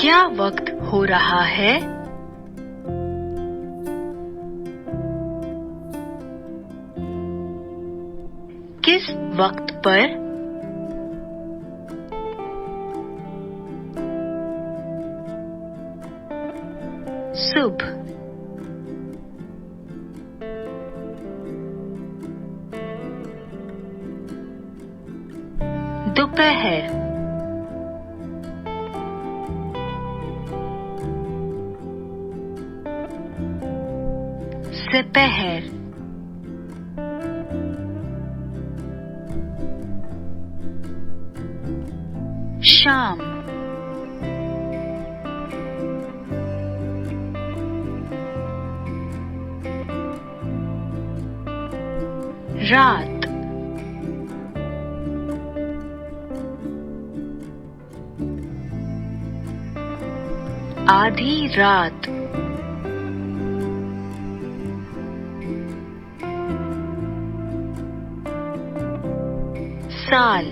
क्या वक्त हो रहा है? किस वक्त पर? सुबह, दोपहर, दोपहर, शाम, रात, आधी रात, साल,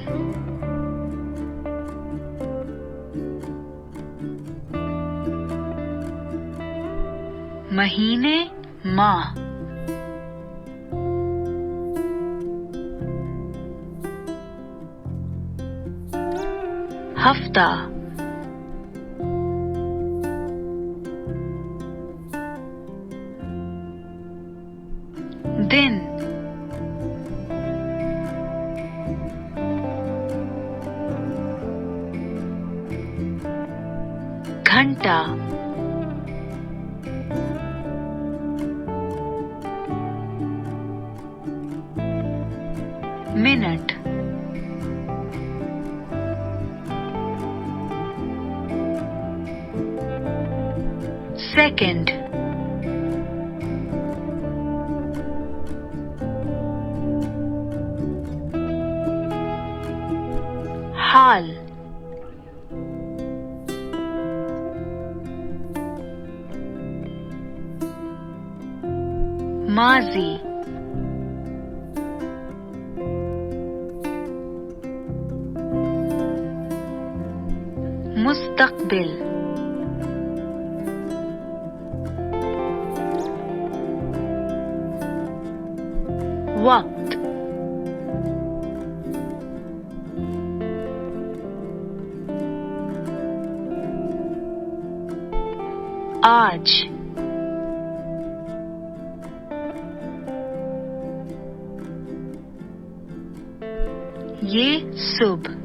महीने, माह, हफ्ता, दिन, घंटा, मिनट, सेकंड, हाल, माजी, मुस्तकबिल, वक्त, आज, ये सुबह,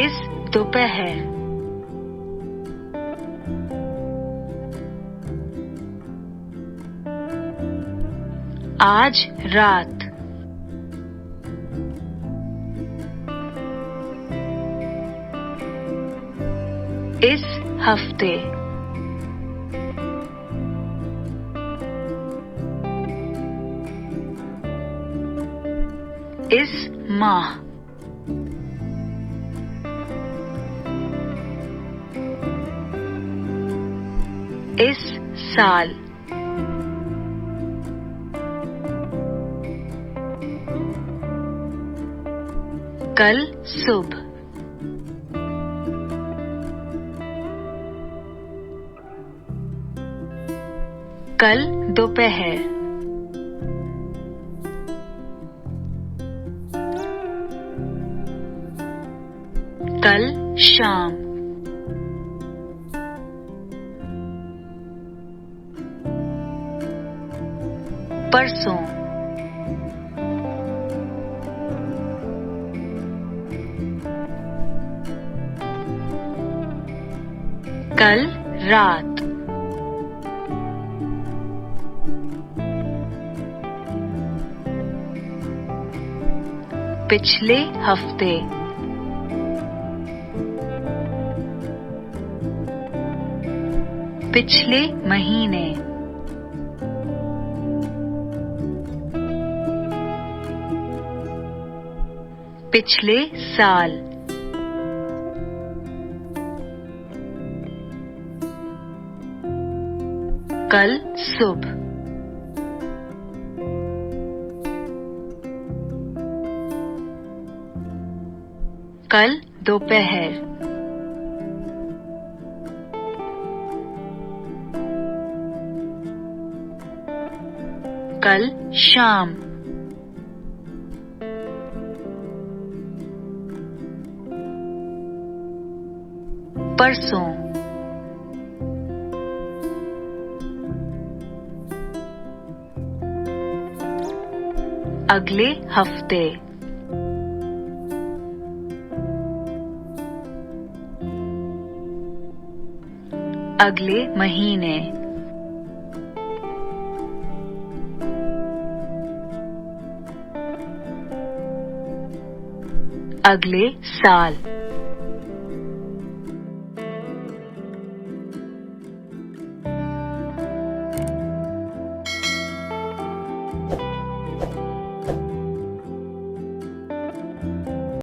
इस दोपहर, आज रात, इस हफ्ते, इस माह, इस साल, कल सुबह, कल दोपहर, कल शाम, परसों, कल रात, पिछले हफ्ते, पिछले महीने, पिछले साल, कल सुबह, कल दोपहर, कल शाम, परसों, अगले हफ्ते, अगले महीने, अगले साल।